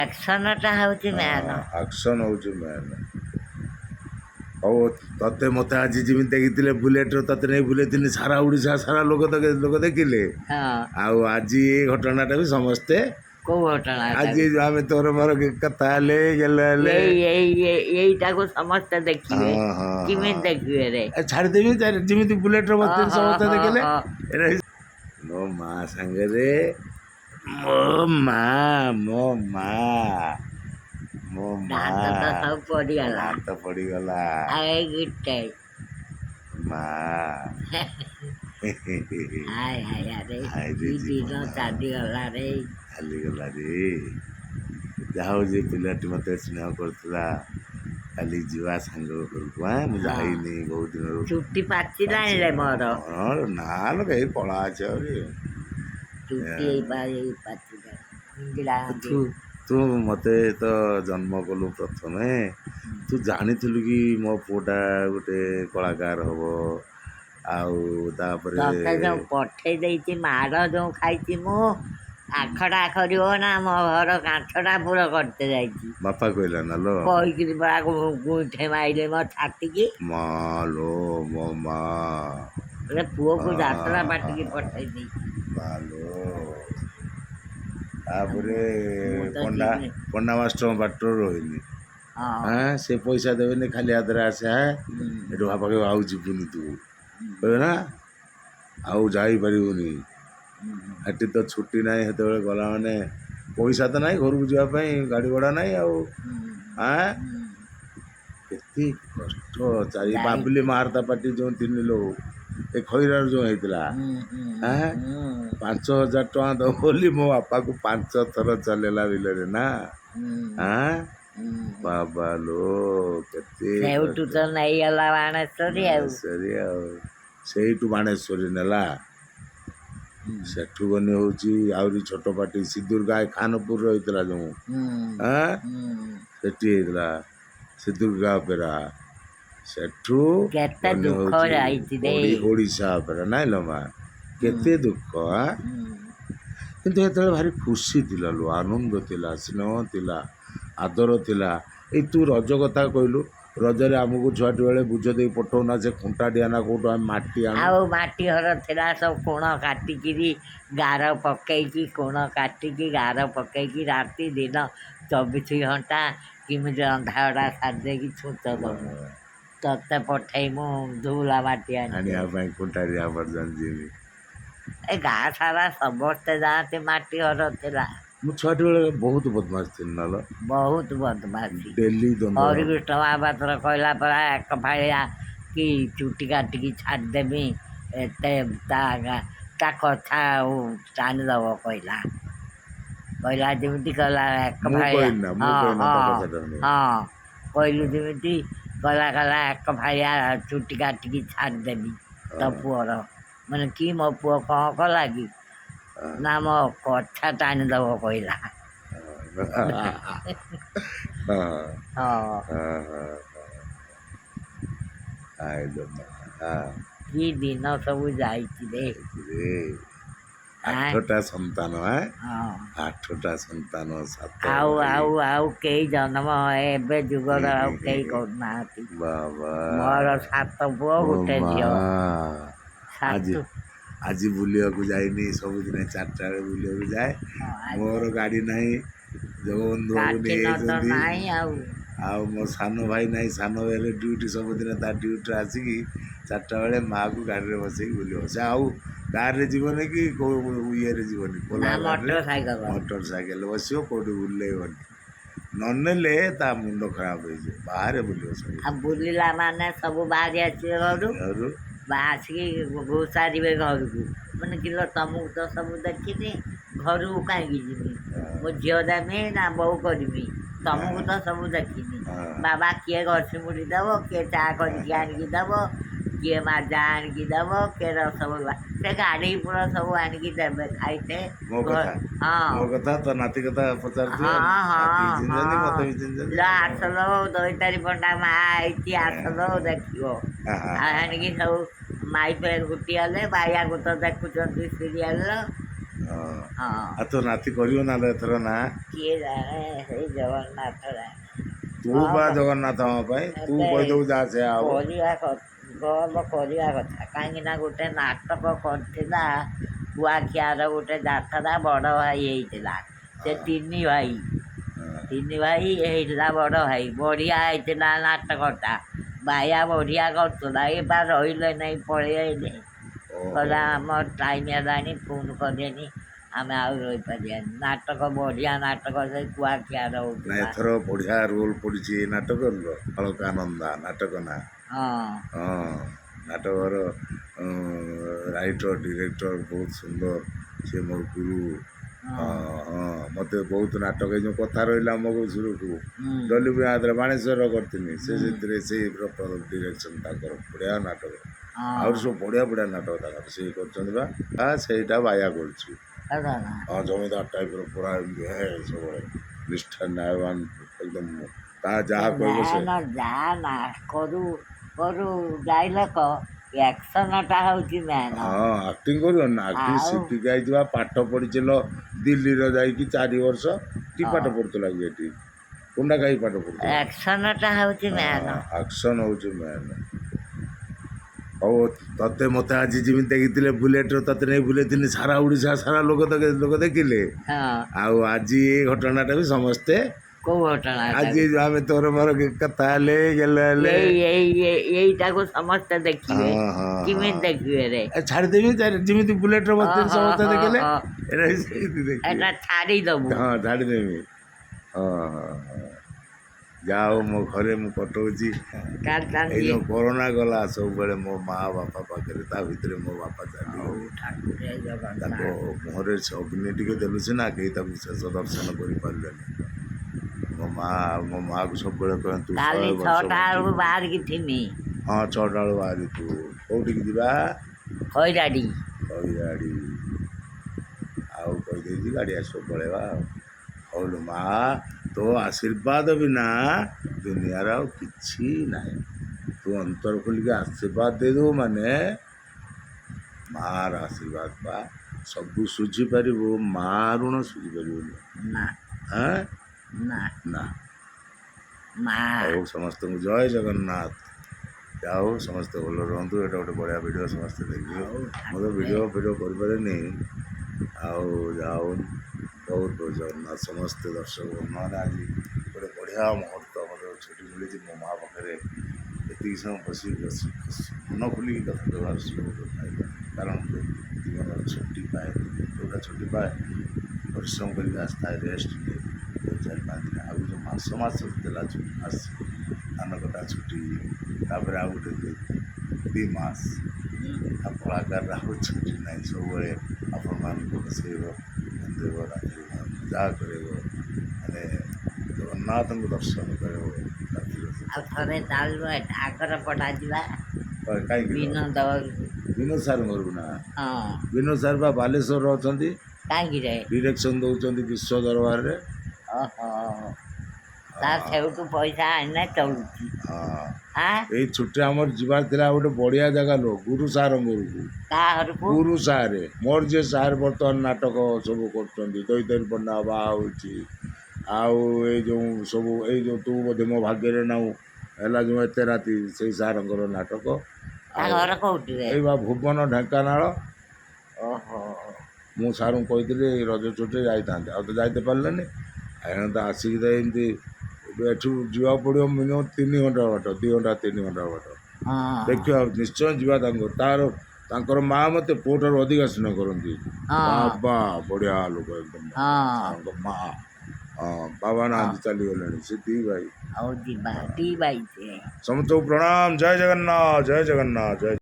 ଆକ୍ସନଟା ହେଉଛି man. Action ହେଉଛି main. ହଉ ତତେ ମତେ ଆଜି ଯେମିତି ଦେଖିଥିଲେ ବୁଲେଟ୍ରେ ତତେ ନେଇ ବୁଲେଇଥିଲି ସାରା ଓଡ଼ିଶା ସାରା ଲୋକ ଦେଖିଲେ। ହଁ ଆଉ ଆଜି ଏ ଘଟଣାଟା ବି ସମସ୍ତେ କୋଉ ଘଟଣା ଆଜି ଆମେ ତୋର ମୋର କଥା ହେଲେ ଗେଲ ହେଲେ ଏଇଟାକୁ ସମସ୍ତେ ଦେଖିବେ। ହଁ ହଁ ହଁ କେମିତି ଦେଖିବେ ରେ? ଛାଡ଼ିଦେବି ଯେମିତି ବୁଲେଟ୍ରେ ବସିଥିଲି ସମସ୍ତେ ଦେଖିଲେ। ଓହୋ। ଏଇଟା ମୋ ମା ସାଙ୍ଗରେ ମୋ ମା ମୋ ମା ମୋ ମା ଦାନ୍ତ ତ ସବୁ ପଡିଗଲା। ଦାନ୍ତ ପଡ଼ିଗଲା ଆଉ ଏଇ ଗିଟେ ମା ହାय ହାୟ ଆରେ ହାଇରେ କି ଦିନ ଜୀବନ ଚାଲିଗଲା ରେ। ଚାଲିଗଲା ରେ। ଯାହା ହଉ ଯେ ପିଲାଟି ମୋତେ ସ୍ନେହ କରୁଥିଲା କାଲି ଯିବା ସାଙ୍ଗ ଘରକୁ। ମୁଁ ହଁ ଯାଇନି ବହୁତ ଦିନରୁ। ଚୁଟି ପାଚିଲାଣି ରେ ମୋର। ହଁ ନା ଲୋ ଏଇ କଳା ଅଛି ଆହୁରି। ଚୁଟି ଏଇ ପାଚିଲାଣି। ତୁ ତୁ ମୋତେ ତ ଜନ୍ମ କଲୁ ପ୍ରଥମେ ତୁ ଜାଣିଥିଲୁ କି ମୋ ପୁଅଟା ଗୋଟେ କଳାକାର ହବ। ଆଉ ତାପରେ ତତେ ଯୋଉ ପଠେଇ ଦେଇଛି ମାଡ଼ ଯୋଉ ଖାଇଛି ମୁଁ ଆଖଟା କରିବ ନା ମୋ ଘର କାନ୍ଥଟା ପୁର କରିତେ ଯାଇଛି। ବାପା କହିଲା ନା ଲୋ କହିକିରି ବା ଗୁଣ୍ଠେ ମାଇଲେ ମୋ ଛାତିକି। ମା ଲୋ ମୋ ମା ଗୋଟେ ପୁଅକୁ ଯାତ୍ରା ପାଟିକି ପଠେଇ ଦେଇଛି। ମାଲୋ ଆଉ ତାପରେ ମୁଁ ତ ପଣ୍ଡା ଯିବି। ମାଷ୍ଟରଙ୍କ ବାଟରେ ରହିଲି। ହଁ ସେ ପଇସା ଦେବେନି ଖାଲି ହାତରେ ଆସେ ହୁଁ ଏଠୁ ବାପା କହିବ ଆଉ ଯିବୁନି ତୁ କହିବେ ନା ଆଉ ଯାଇପାରିବୁନି। ହେଠି ତ ଛୁଟି ନାହିଁ ସେତେବେଳେ ଗଲା ମାନେ ପଇସା ତ ନାହିଁ ଘରକୁ ଯିବା ପାଇଁ ଗାଡ଼ି ଭଡ଼ା ନାହିଁ ଆଉ। କେତେ କଷ୍ଟ ଚାରି ଯାଇ ବାବୁଲି ମାହାରତା ପାଟି ଯେଉଁ ଥିନି ଲୋ ଏ ଖଇରାରୁ ଯେଉଁ ହେଇଥିଲା। 5,000 ଟଙ୍କା ଦବ ବୋଲି ମୋ ବାପାକୁ 5 ଥର ଚଲେଇଲା ବିଲରେ ନା। ବାବା ଲୋ କେତେ ସେଇଠୁ କଷ୍ଟ। ତ ନେଇଗଲା ବାଣେଶ୍ୱରୀ ଆଉ। ବାଣେଶ୍ୱରୀ ଆଉ ସେଇଠୁ ବାଣେଶ୍ୱରୀ ନେଲା। ସେଠୁ ଗନି ହେଉଛି ଆହୁରି ଛୋଟ ପାଟି ସିନ୍ଦୁର ଗାଁ ଖାନପୁର ରହିଥିଲା ଯେଉଁ ସେଠି ହେଇଥିଲା ସିନ୍ଦୁର ଗାଁ ଅପେରା। ସେଠୁ କେତେ ଗନି ଦୁଃଖ ହେଉଛି ଯାଇଛି ରେ। ଓଡ଼ିଶା ଅପେରା ନାଇଁ ଲ ମା କେତେ ଦୁଃଖ। କିନ୍ତୁ ସେତେବେଳେ ଭାରି ଖୁସି ଥିଲା ଲୋ ଆନନ୍ଦ ଥିଲା ସ୍ନେହ ଥିଲା ଆଦର ଥିଲା। ଏଇ ତୁ ରଜ କଥା କହିଲୁ ରଜରେ ଆମକୁ ଛୁଆଟି ବେଳେ ବୁଝ ଦେଇ ପଠଉନା ସେ ଖୁଣ୍ଟା ଡିଆଁ ନା କେଉଁଠୁ ଆମେ ମାଟି ଆଣୁ। ଆଉ ମାଟି ଘର ଥିଲା ସବୁ କୋଣ କାଟିକିରି ଗାର ପକେଇକି କୋଣ କାଟିକି ଗାର ପକେଇକି ରାତି ଦିନ 24 ଘଣ୍ଟା କେମିତି ରନ୍ଧାବଢ଼ା ସାରି ଦେଇକି ଛୁଞ୍ଚ ଦମୁ। ତତେ ପଠେଇ ମୁଁ ଧୁଲା ମାଟି ଆଣିତେ। ଆଣିବା ପାଇଁ ଖୁଣ୍ଟା ଡିଆଁ ପର୍ଯ୍ୟନ୍ତ ଯିବି। ଏ ଗାଁ ସାରା ସମସ୍ତେ ଯାଆନ୍ତି ମାଟି ଘର ଥିଲା। ମୁଁ ଛୁଆଟି ବେଳେ ବହୁତ ବଦମାସ ଥିଲି ନା ଲୋ। ବହୁତ ବଦମାସି। ଡେଲି ଦଣ୍ଡ ହରିକୃଷ୍ଣ ମହାପାତ୍ର କହିଲା ପରା ଏକ ଫାଳିଆ କି ଚୁଟି କାଟିକି ଛାଡ଼ିଦେମି ଏତେ ତା କଥା ଆଉ ଟାଣିଦବ କହିଲା ଯେମିତି କହିଲା ଏକ ମୁଁ ଫାଳିଆ। କହିନି ନା ମୁଁ ହଁ କହିନି ତା ହଁ କଥା ଟାଣି ହଁ କହିଲୁ ଯେମିତି କହିଲା ଏକ ଫାଳିଆ ଚୁଟି କାଟିକି ଛାଡ଼ିଦେମି ତୋ ପୁଅର। ମାନେ କି ମୋ ପୁଅ କ'ଣ କଲା କି ନା ମୋ କଥା ଟାଣିଦବ କହିଲା। ହଁ କି ଦିନ ସବୁ ଯାଇଛି ରେ। ଆଠଟା ସନ୍ତାନ ହଁ 8ଟା ସନ୍ତାନ ଆଉ ଭାଇ। ଆଉ ଆଉ କେହି ଜନ୍ମ ଏବେ ଯୁଗର ଆଉ କେହି କରୁନାହାନ୍ତି। ବାବା ମୋର 7 ପୁଅ ଓ ଗୋଟେ ମା ଝିଅ। ଆଜି 7 ଆଜି ବୁଲିବାକୁ ଯାଇନି ସବୁଦିନେ 4ଟା ବେଳେ ବୁଲିବାକୁ ଯାଏ। ମୋର ଗାଡ଼ି ନାହିଁ ଜଗବନ୍ଧୁ ବାବୁ କାଠିନ ତ ନେଇଯାଇଛନ୍ତି। ନାହିଁ ଆଉ। ଆଉ ମୋ ସାନ ଭାଇ ନାହିଁ ସାନ ଭାଇ ହେଲେ ଡ୍ୟୁଟି ସବୁଦିନ ତା ଡ୍ୟୁଟିରେ ଆସିକି 4ଟା ବେଳେ ମାଆକୁ ଗାଡ଼ିରେ ବସେଇକି ବୁଲିବ। ସେ ଆଉ କାରରେ ଯିବନି କି କେଉଁ ଇଏରେ ଯିବନି ନା ଖୋଲା ଗାଡ଼ିରେ ମୋଟର ସାଇକେଲ। ମୋଟର ସାଇକେଲରେ ବସିବ କେଉଁଠି ବୁଲେଇବନି। ନନେଲେ ତା ମୁଣ୍ଡ ଖରାପ ହେଇଯିବ ବାହାରେ ବୁଲିବ ସବୁ। ଆଉ ବୁଲିଲା ମାନେ ସବୁ ବାହାରି ଆସିବେ ଘରୁ। ଘରୁ ଆସିକି ଘୋଷାରିବେ ଘରକୁ ମାନେ କିଲୋ ତମକୁ ତ ସବୁ ଦେଖିନି ଘରକୁ କାହିଁକି ଯିବି। ମୋ ଝିଅ ଦେମି ନା ବୋଉ କରିବି ତମକୁ ତ ସବୁ ଦେଖିନି। ବାବା କିଏ ଘଷି ମୁଡ଼ି ଦେବ କିଏ ଚା କରିକି ଆଣିକି ଦେବ କିଏ ମାଜା ଆଣିକି ଦେବ କିଏ ରସଗୋଲା ସେ ଗାଡ଼ି ପୁର ସବୁ ଆଣିକି ଦେବେ ଖାଇତେ। ମୋ କଥା ମୋ କଥା ତ ନାତି କଥା ପଚାରୁଥିବେ ହଁ ନାତି ହଁ ଚିହ୍ନିଛନ୍ତି ହଁ ମୋତେ ବି ଚିହ୍ନିଛନ୍ତି ଲ ଆଉ ଆସଲୋ ଦଇତାରି ପଣ୍ଡା ମା ଆଇଛି ଆସଲୋ ଦେଖିବ। ଆଉ ଆଣିକି ସବୁ ମାଇପେ ଘୁଟି ଗଲେ ବାଇଆକୁ ତ ଦେଖୁଛନ୍ତି ସିରିଏଲ। ହଁ ହଁ ଆଉ ତୋ ନାତି କରିବ ନା ଲୋ ଏଥର ନା କିଏ ଜାଣେ ସେଇ ଜଗନ୍ନାଥ ଜାଣେ। ତୁ ହଁ ବା ବା। ଜଗନ୍ନାଥଙ୍କ ପାଇଁ ତୁ ଏବେ କହିଦବୁ ଯାହା ସେୟା ହବ। କରିବା କଥା କାହିଁକି ନା ଗୋଟେ ନାଟକ କରିଥିଲା କୁଆଖିଆର ଗୋଟେ ଯାତ୍ରା ବଡ଼ ଭାଇ ହେଇଥିଲା ସେ ତିନି ଭାଇ ହେଇଥିଲା ବଡ଼ ଭାଇ ବଢ଼ିଆ ହେଇଥିଲା ନାଟକଟା ବାୟା ବଢ଼ିଆ କରୁଥିଲା ଏ ବା ରହିଲେ ନାଇଁ ପଳେଇ ଆଇଲେ ଓହୋ କହିଲା ଆମର ଟାଇମ୍ ହେଲାଣି ଫୋନ୍ କଲେନି ଆମେ ଆଉ ରହିପାରିବାନି ନାଟକ ବଢ଼ିଆ ନାଟକ ସେ କୁଆଖିଆର ନା ହେଉଥିଲା। ଏଥର ବଢ଼ିଆ ରୋଲ୍ ପଡ଼ିଛି ଏ ନାଟକର ଅଳକାନନ୍ଦା ନାଟକ ନା ହଁ ହଁ ନାଟକର ରାଇଟର ଡିରେକ୍ଟର ବହୁତ ସୁନ୍ଦର ସେ ମୋର ଗୁରୁ। ହଁ ହଁ ହଁ ମୋତେ ବହୁତ ନାଟକ ଏଇ ଯେଉଁ କଥା ରହିଲା ମୋ ସୁରକୁ ହୁଁ ଡଲିବି ହାତରେ ବାଣେଶ୍ୱର କରିଥିଲି ସେ ହୁଁ ସେଥିରେ ସେଇ ଡିରେକ୍ସନ୍ ତାଙ୍କର ବଢ଼ିଆ ନାଟକ ଆହୁରି ହଁ ସବୁ ବଢ଼ିଆ ବଢ଼ିଆ ନାଟକ ତାଙ୍କର ସିଏ କରିଛନ୍ତି ବା ସେଇଟା ବାୟା କରୁଛି। ହେଲା ନା ହଁ ଜମିଦାର ଟାଇପ୍ର ପୁରା ଏମିତି ହେ ସବୁବେଳେ ନିଷ୍ଠା ନ୍ୟାୟବାନ ଏକଦମ ତା ଯାହା କହିବ ସେ ଯାହା ନା କରୁ କରୁ ଡାଇଲକ ଆକ୍ସନଟା ହେଉଛି ମ୍ୟାନ୍ ହଁ ଆକ୍ଟିଂ କରିବନି ନା ଆକ୍ଟିଂ ଆଉ ଶିଖିକି ଆଇଥିବା ପାଠ ପଢ଼ିଥିଲ ଦିଲ୍ଲୀର ଯାଇକି 4 ବର୍ଷ କି ପାଠ ହଁ ପଢ଼ୁଥିଲା କି ଏଠି କୁଣ୍ଡା ଖାଇ ପାଠ ପଢ଼ୁଥିଲା। ଆକ୍ସନଟା ହେଉଛି ମ୍ୟାନ୍। ହଁ ଆକ୍ସନ୍ ହେଉଛି ମେନ୍। ହଉ ତତେ ମୋତେ ଆଜି ଯେମିତି ଦେଖିଥିଲେ ବୁଲେଟ୍ର ତତେ ନେଇ ବୁଲେଇଥିଲି ସାରା ଓଡ଼ିଶା ସାରା ଲୋକ ଦେଖିଲେ ହଁ ଆଉ ଆଜି ଏ ଘଟଣାଟା ବି ସମସ୍ତେ କୋଉ ଘଟଣାଟା ଆଜି ଆମେ ତୋର ମୋର କଥା ହେଲେ ଗେଲ ହେଲେ ଏଇଟାକୁ ସମସ୍ତେ ଦେଖିବେ ହଁ ହଁ ହଁ କେମିତି ଦେଖିବେ ରେ ଛାଡ଼ିଦେବି ଯେମିତି ବୁଲେଟ୍ର ବସିଥିଲି ଓହୋ ସମସ୍ତେ ହୋ ଦେଖିଲେ ହୋ ଏଇଟା ବି ସେମିତି ଦେଖିବେ। ଏଟା ଛାଡ଼ିଦବୁ ହଁ ଛାଡ଼ିଦେବି ହଁ ହଁ ହଁ ଯାହା ହଉ ମୋ ଘରେ ମୁଁ କଟଉଛି ଏଇ କାଲି ଯେଉଁ କରୋନା ଗଲା ସବୁବେଳେ ମୋ ମା ବାପା ପାଖରେ ତା ଭିତରେ ମୋ ବାପା ହଉ ଚାଲିଗଲେ ଠାକୁରେ ତାଙ୍କ ଜଗନ୍ନାଥ ମୁହଁରେ ସେ ଅଗ୍ନି ଟିକେ ଦେଲୁ ସିନା କେହି ତାକୁ ଶେଷ ଦର୍ଶନ କରିପାରିଲେନି। ମୋ ମାଆକୁ ସବୁବେଳେ କହନ୍ତି ତୁ କାଲି 100 ବର୍ଷ 6ଟା ବେଳକୁ ବଞ୍ଚିବୁ। ବାହାରିକି ଥିମି ହଁ 6ଟା ବେଳୁ ବାହାରିଥିବୁ କୋଉଠିକି ଯିବା ଖଇରାଡି ଗାଡ଼ି ଆଉ କହିଦେଇଛି ଗାଡ଼ି ଆସିବ ପଳେଇବା ଆଉ ହଉଲୋ ମା ତୋ ଆଶୀର୍ବାଦ ବିନା ଦୁନିଆର ଆଉ କିଛି ନାହିଁ ତୁ ଅନ୍ତର ଖୋଲିକି ଆଶୀର୍ବାଦ ଦେଇଦେବୁ ମାନେ ମାଆର ଆଶୀର୍ବାଦ ବା ସବୁ ଶୁଝିପାରିବୁ ମା ଋଣ ଶୁଝିପାରିବୁନି। ନା ଆଁ ନା ନା ମା ହଉ ସମସ୍ତଙ୍କୁ ଜୟ ଜଗନ୍ନାଥ ଯାହା ହଉ ସମସ୍ତେ ଭଲ ରୁହନ୍ତୁ ଏଇଟା ଗୋଟେ ବଢ଼ିଆ ଭିଡ଼ିଓ ସମସ୍ତେ ଦେଖିବେ ହଉ ମୁଁ ତ ଠାକୁରେ ଭିଡ଼ିଓ କରିପାରେନି ଆଉ ଯାହା ହଉ ବହୁତ ବହୁତ ଜଗନ୍ନାଥ ସମସ୍ତେ ଦର୍ଶକ ବନ୍ଧୁମାନେ ଆଜି ଗୋଟେ ବଢ଼ିଆ ମୁହୂର୍ତ୍ତ ମୋତେ ଛୁଟି ମିଳିଛି ମୋ ମା ପାଖରେ ଏତିକି ସମୟ ବସି ମନ ଖୋଲିକି କଥା ଦେବାର ସୁଯୋଗ ପାଇଲି କାରଣ ଜୀବନର ଛୁଟି ପାଏ ଯେଉଁଟା ଛୁଟି ପାଏ ପରିଶ୍ରମ କରିକି ଆସିଥାଏ ରେଷ୍ଟ ନିଏ 4-5 ଦିନ ଆଉ ଯେଉଁ ମାସ ଦେଲା ଛୁଟି ମାସ ଧାନ କଟା ଛୁଟି ତାପରେ ଆଉ ଗୋଟେ 2 ମାସ ଆଉ କଳାକାରର ଆଉ ଛୁଟି ନାହିଁ ସବୁବେଳେ ଆପଣମାନଙ୍କୁ ବସେଇବ ବନ୍ଦେଇବ ରାତିରେ ଯାହା କରିବ ମାନେ ଜଗନ୍ନାଥଙ୍କୁ ଦର୍ଶନ କରିବ ରାତିରେ ଆଉ ଥରେ ଚାଲୁ ଆଗର ପଟା ଯିବା କାହିଁକି ବିନୋଦ ବିନୋଦ ସାର୍ ଘରକୁ ନା ହଁ ବିନୋଦ ସାର୍ ବା ବାଲେଶ୍ୱରରେ ଅଛନ୍ତି କାହିଁକିରେ ଡିରେକ୍ସନ୍ ଦେଉଛନ୍ତି ବିଶ୍ୱ ଦରବାରରେ। ଓହୋ ତା ସେଉଠୁ ପଇସା ଆଣିଲେ ଚଳୁଛି ହଁ ଆଁ ଏଇ ଛୁଟିରେ ଆମର ଯିବାର ଥିଲା ଗୋଟେ ବଢ଼ିଆ ଜାଗା ଲୋ ଗୁରୁ ସାର୍ ଘରକୁ କାହା ଘରକୁ ଗୁରୁ ସାରେ ମୋର ଯିଏ ସାର୍ ବର୍ତ୍ତମାନ ନାଟକ ସବୁ କରୁଛନ୍ତି ଦୈତାରୀ ପଣ୍ଡା ବାହା ହେଉଛି ଆଉ ଏଇ ଯେଉଁ ସବୁ ଏଇ ଯେଉଁ ତୁ ବୋଧେ ମୋ ଭାଗ୍ୟରେ ନାହୁଁ ହେଲା ଯେଉଁ ଏତେ ରାତି ସେଇ ସାର୍ଙ୍କର ନାଟକ ତା ଆଉ ଘର କୋଉଠିରେ ଏଇ ବା ଭୁବନ ଢେଙ୍କାନାଳ ଓହୋ ମୁଁ ସାର୍ଙ୍କୁ କହିଥିଲି ରଜ ଛୁଟିରେ ଯାଇଥାନ୍ତେ ଆଉ ତ ଯାଇତେ ପାରିଲେନି ଏଣେ ତ ଆସିକି ତ ଏମିତି ଏଠୁ ଯିବାକୁ ପଡ଼ିବ ମିନିମମ୍ 3 ଘଣ୍ଟା ବାଟ 2 ଘଣ୍ଟା 3 ଘଣ୍ଟା ବାଟ ହଁ ଦେଖିବା ନିଶ୍ଚୟ ଯିବା ତାଙ୍କର ମା ମୋତେ ପୁଅଠାରୁ ଅଧିକା ସ୍ନେହ କରନ୍ତି ହଁ ବାବା ବଢ଼ିଆ ଲୋକ ଏକଦମ ହଁ ସାର୍ଙ୍କ ମା ହଁ ବାବା ହଁ ନାହାନ୍ତି ଚାଲିଗଲେଣି ସେ 2 ଭାଇ ହଉ ଯିବା ଦି ଭାଇ ସେ ସମସ୍ତଙ୍କୁ ପ୍ରଣାମ ଜୟ ଜଗନ୍ନାଥ ଜୟ ଜଗନ୍ନାଥ ଜୟ